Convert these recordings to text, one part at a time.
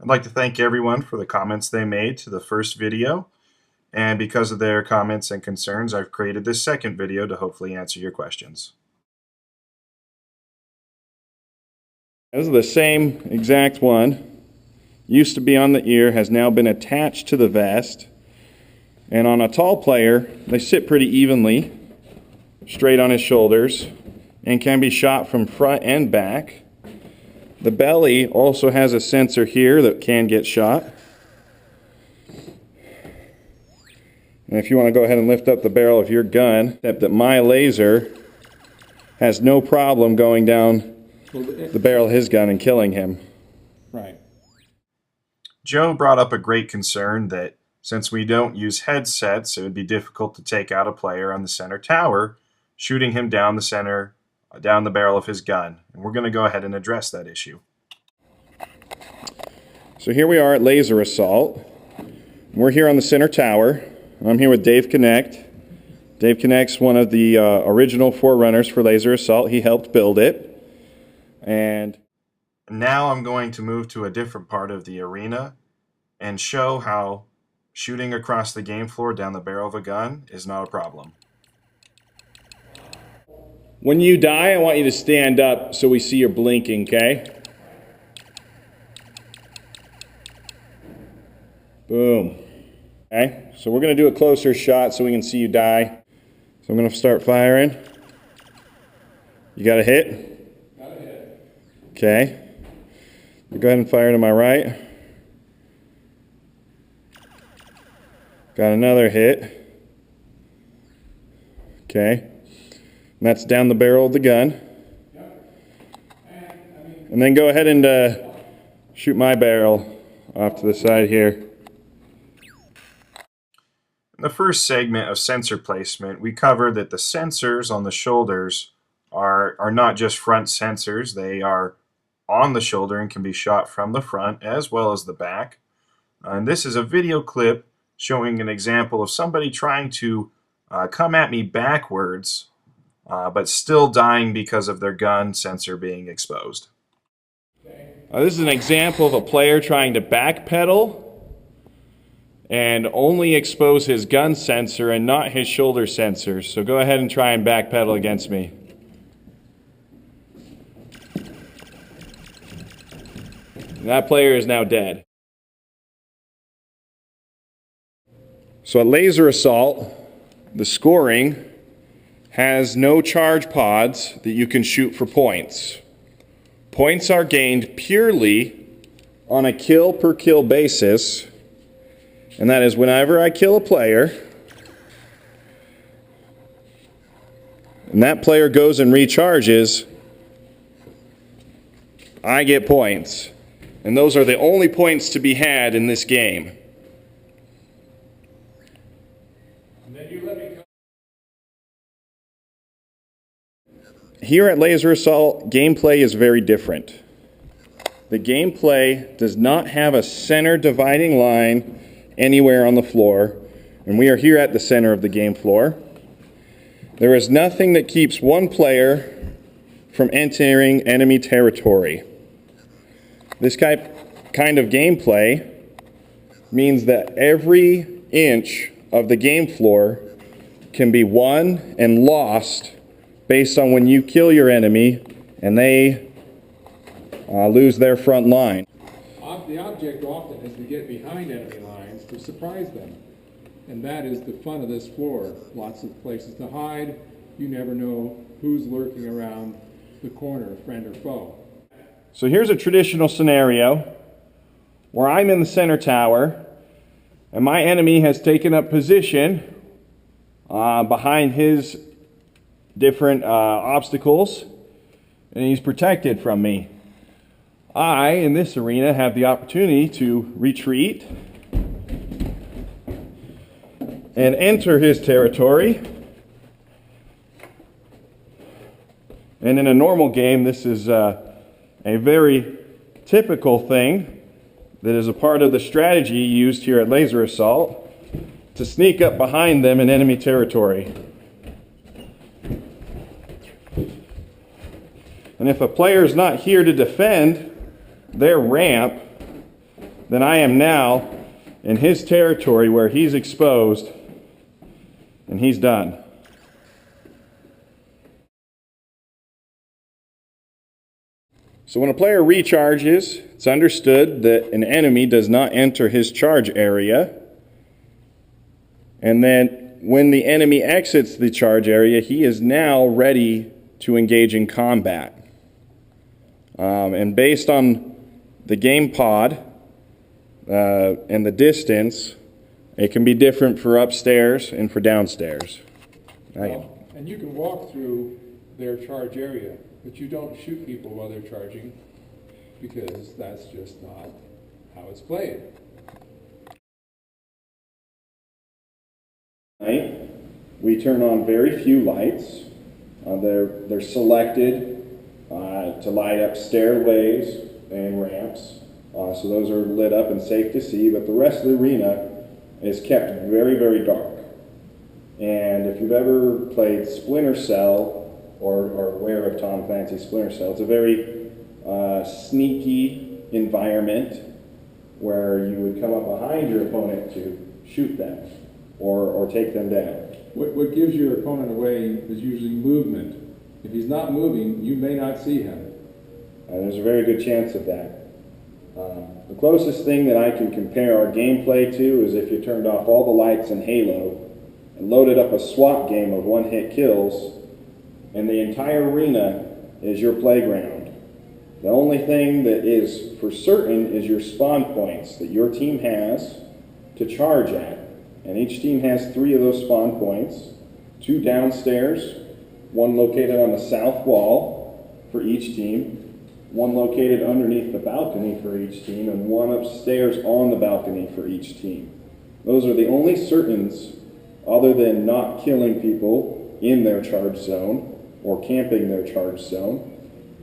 I'd like to thank everyone for the comments they made to the first video, and because of their comments and concerns, I've created this second video to hopefully answer your questions. This is the same exact one. Used to be on the ear, has now been attached to the vest. And on a tall player, they sit pretty evenly, straight on his shoulders, and can be shot from front and back. The belly also has a sensor here that can get shot. And if you want to go ahead and lift up the barrel of your gun, except that my laser has no problem going down the barrel of his gun and killing him. Right. Joe brought up a great concern that since we don't use headsets, it would be difficult to take out a player on the center tower, shooting him down the barrel of his gun. And we're going to go ahead and address that issue. So here we are at Laser Assault. We're here on the center tower. I'm here with Dave Connect. Dave Connect's one of the original forerunners for Laser Assault. He helped build it. And now I'm going to move to a different part of the arena and show how shooting across the game floor down the barrel of a gun is not a problem. when you die, I want you to stand up so we see your blinking, okay? Boom. Okay, so we're going to do a closer shot so we can see you die. So I'm going to start firing. You got a hit? Got a hit. Okay. Go ahead and fire to my right. Got another hit. Okay. And that's down the barrel of the gun. And then go ahead and shoot my barrel off to the side here. In the first segment of sensor placement, we covered that the sensors on the shoulders are not just front sensors. They are on the shoulder and can be shot from the front as well as the back. And this is a video clip showing an example of somebody trying to come at me backwards, but still dying because of their gun sensor being exposed. This is an example of a player trying to backpedal and only expose his gun sensor and not his shoulder sensor. So go ahead and try and backpedal against me. That player is now dead. So at Laser Assault, the scoring has no charge pods that you can shoot for points. Points are gained purely on a kill per kill basis, and that is whenever I kill a player, and that player goes and recharges, I get points. And those are the only points to be had in this game. Here at Laser Assault, gameplay is very different. The gameplay does not have a center dividing line anywhere on the floor, and we are here at the center of the game floor. There is nothing that keeps one player from entering enemy territory. This kind of gameplay means that every inch of the game floor can be won and lost based on when you kill your enemy and they lose their front line. The object often is to get behind enemy lines to surprise them. And that is the fun of this floor. Lots of places to hide. You never know who's lurking around the corner, friend or foe. So here's a traditional scenario where I'm in the center tower and my enemy has taken up position behind his different obstacles and he's protected from me. I, in this arena, have the opportunity to retreat and enter his territory. And in a normal game, this is a very typical thing that is a part of the strategy used here at Laser Assault to sneak up behind them in enemy territory. And if a player is not here to defend their ramp, then I am now in his territory where he's exposed and he's done. So when a player recharges, it's understood that an enemy does not enter his charge area. And then when the enemy exits the charge area, he is now ready to engage in combat. And based on the game pod and the distance, it can be different for upstairs and for downstairs. And you can walk through their charge area, but you don't shoot people while they're charging, because that's just not how it's played. We turn on very few lights. They're selected to light up stairways and ramps. So those are lit up and safe to see, but the rest of the arena is kept very, very dark. And if you've ever played Splinter Cell or are aware of Tom Clancy's Splinter Cell, it's a very sneaky environment where you would come up behind your opponent to shoot them or take them down. What gives your opponent away is usually movement. If he's not moving, you may not see him. There's a very good chance of that. The closest thing that I can compare our gameplay to is if you turned off all the lights in Halo and loaded up a SWAT game of one-hit kills, and the entire arena is your playground. The only thing that is for certain is your spawn points that your team has to charge at. And each team has 3 of those spawn points, 2 downstairs, 1 located on the south wall for each team, 1 located underneath the balcony for each team, and 1 upstairs on the balcony for each team. Those are the only certains, other than not killing people in their charge zone or camping their charge zone.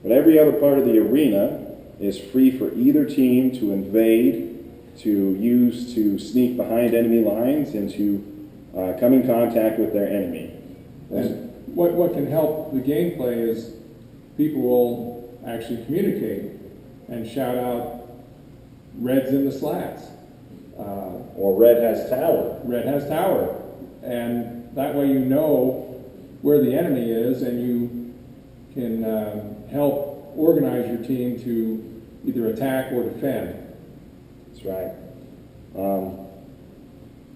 But every other part of the arena is free for either team to invade, to use to sneak behind enemy lines, and to come in contact with their enemy. And what can help the gameplay is people will actually communicate and shout out, "Red's in the slats." Or red has tower. Red has tower. And that way you know where the enemy is, and you can help organize your team to either attack or defend. That's right.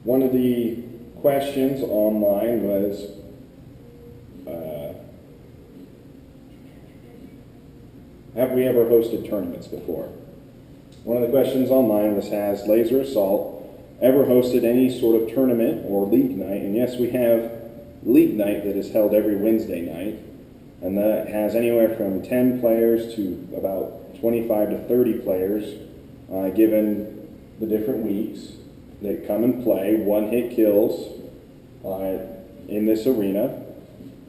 One of the questions online was, have we ever hosted tournaments before? One of the questions online was, has Laser Assault ever hosted any sort of tournament or league night? And yes, we have league night that is held every Wednesday night, and that has anywhere from 10 players to about 25 to 30 players, given the different weeks that come and play one-hit kills in this arena.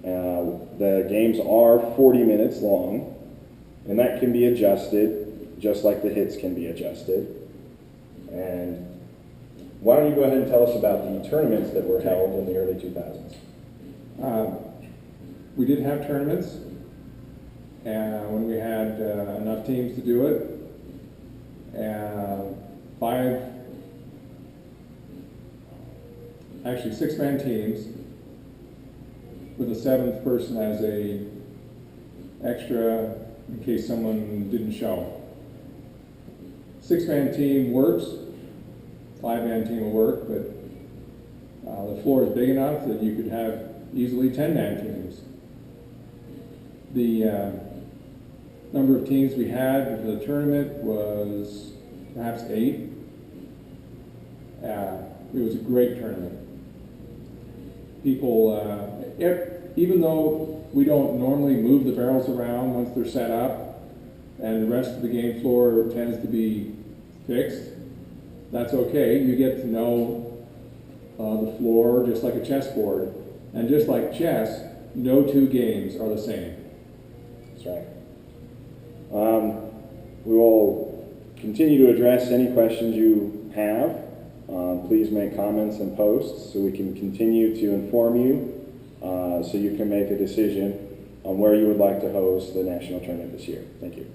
The games are 40 minutes long, and that can be adjusted just like the hits can be adjusted. And why don't you go ahead and tell us about the tournaments that were held in the early 2000s? We did have tournaments, and when we had enough teams to do it. 6-man teams with a 7th person as a extra in case someone didn't show. 6-man team works, 5-man team will work, but the floor is big enough that you could have easily 10-man teams. The number of teams we had for the tournament was perhaps 8. It was a great tournament. People, even though we don't normally move the barrels around once they're set up, and the rest of the game floor tends to be fixed, that's okay. You get to know the floor just like a chessboard. And just like chess, no 2 games are the same. That's right. We will continue to address any questions you have. Please make comments and posts so we can continue to inform you so you can make a decision on where you would like to host the national tournament this year. Thank you.